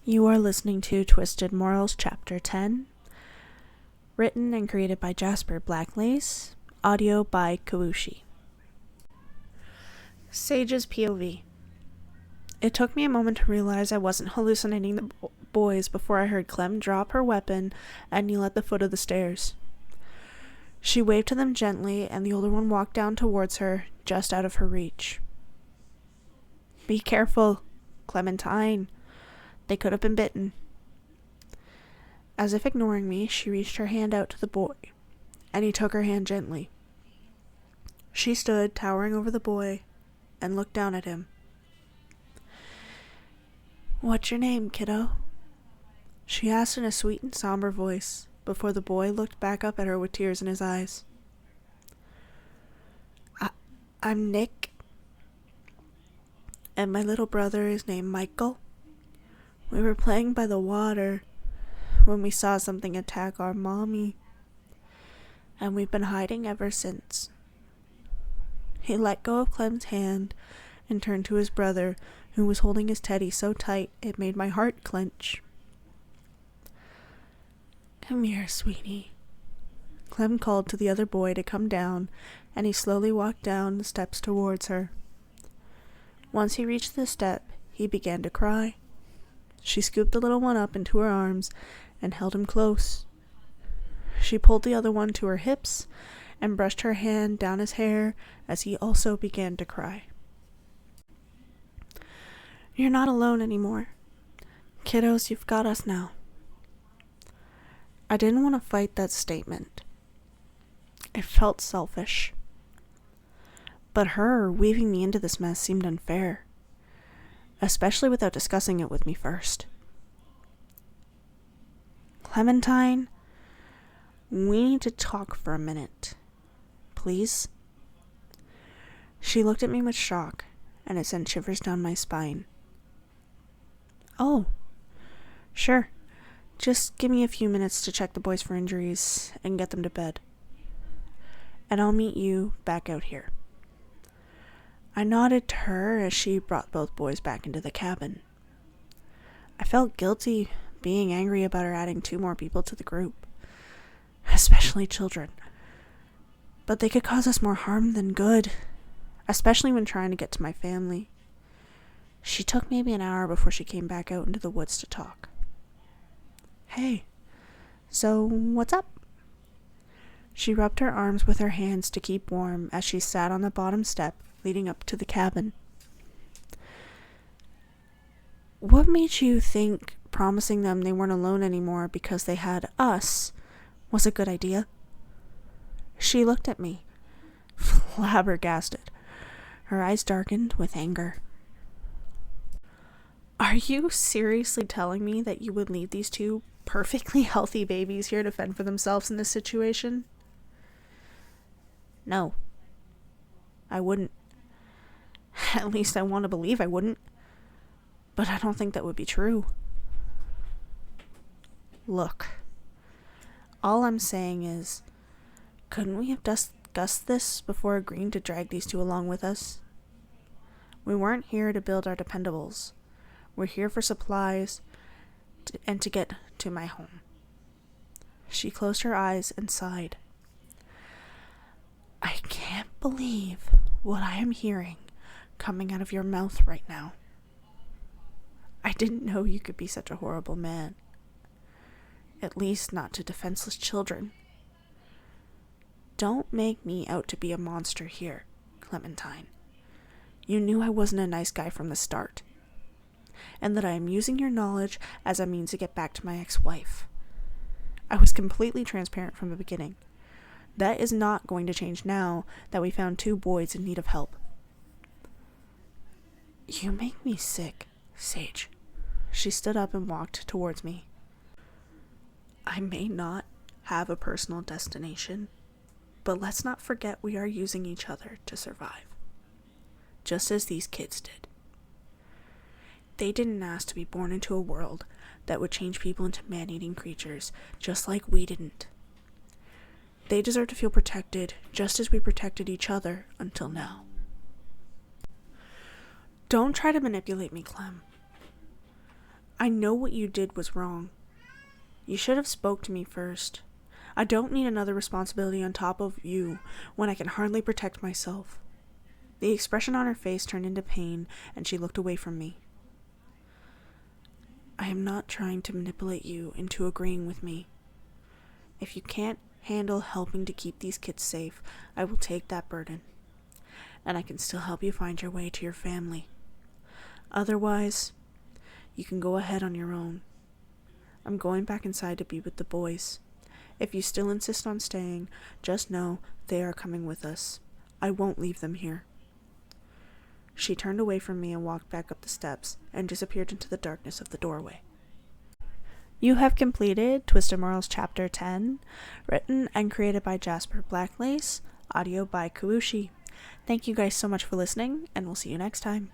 You are listening to Twisted Morals Chapter 10, written and created by Jasper BlackLace, audio by Kawushi. Sage's POV. It took me a moment to realize I wasn't hallucinating the boys before I heard Clem drop her weapon and kneel at the foot of the stairs. She waved to them gently, and the older one walked down towards her, just out of her reach. "Be careful, Clementine. They could have been bitten." As if ignoring me, she reached her hand out to the boy, and he took her hand gently. She stood, towering over the boy, and looked down at him. "What's your name, kiddo?" she asked in a sweet and somber voice, before the boy looked back up at her with tears in his eyes. I'm Nick, and my little brother is named Michael. We were playing by the water when we saw something attack our mommy, and we've been hiding ever since." He let go of Clem's hand and turned to his brother, who was holding his teddy so tight it made my heart clench. "Come here, sweetie." Clem called to the other boy to come down, and he slowly walked down the steps towards her. Once he reached the step, he began to cry. She scooped the little one up into her arms and held him close. She pulled the other one to her hips and brushed her hand down his hair as he also began to cry. "You're not alone anymore. Kiddos, you've got us now." I didn't want to fight that statement. It felt selfish. But her weaving me into this mess seemed unfair, especially without discussing it with me first. "Clementine, we need to talk for a minute. Please?" She looked at me with shock, and it sent shivers down my spine. "Oh, sure. Just give me a few minutes to check the boys for injuries and get them to bed. And I'll meet you back out here." I nodded to her as she brought both boys back into the cabin. I felt guilty being angry about her adding 2 more people to the group, especially children. But they could cause us more harm than good, especially when trying to get to my family. She took maybe an hour before she came back out into the woods to talk. "Hey, so what's up?" She rubbed her arms with her hands to keep warm as she sat on the bottom step leading up to the cabin. "What made you think promising them they weren't alone anymore because they had us was a good idea?" She looked at me, flabbergasted. Her eyes darkened with anger. "Are you seriously telling me that you would leave these 2 perfectly healthy babies here to fend for themselves in this situation?" "No, I wouldn't. At least I want to believe I wouldn't. But I don't think that would be true." "Look, all I'm saying is, couldn't we have discussed this before agreeing to drag these 2 along with us? We weren't here to build our dependables. We're here for supplies and to get to my home." She closed her eyes and sighed. "I can't believe what I am hearing coming out of your mouth right now. I didn't know you could be such a horrible man. At least not to defenseless children. Don't make me out to be a monster here, Clementine. You knew I wasn't a nice guy from the start, and that I am using your knowledge as a means to get back to my ex-wife. I was completely transparent from the beginning. That is not going to change now that we found 2 boys in need of help." "You make me sick, Sage." She stood up and walked towards me. "I may not have a personal destination, but let's not forget we are using each other to survive, just as these kids did. They didn't ask to be born into a world that would change people into man-eating creatures, just like we didn't. They deserve to feel protected, just as we protected each other until now." Don't try to manipulate me, Clem. I know what you did was wrong. You should have spoke to me first. I don't need another responsibility on top of you when I can hardly protect myself. The expression on her face turned into pain, and she looked away from me. I am not trying to manipulate you into agreeing with me. If you can't handle helping to keep these kids safe, I will take that burden. And I can still help you find your way to your family. Otherwise, you can go ahead on your own. I'm going back inside to be with the boys. If you still insist on staying, just know they are coming with us. I won't leave them here. She turned away from me and walked back up the steps and disappeared into the darkness of the doorway. You have completed Twisted Morals Chapter 10, written and created by Jasper BlackLace, audio by Kawushi. Thank you guys so much for listening, and we'll see you next time.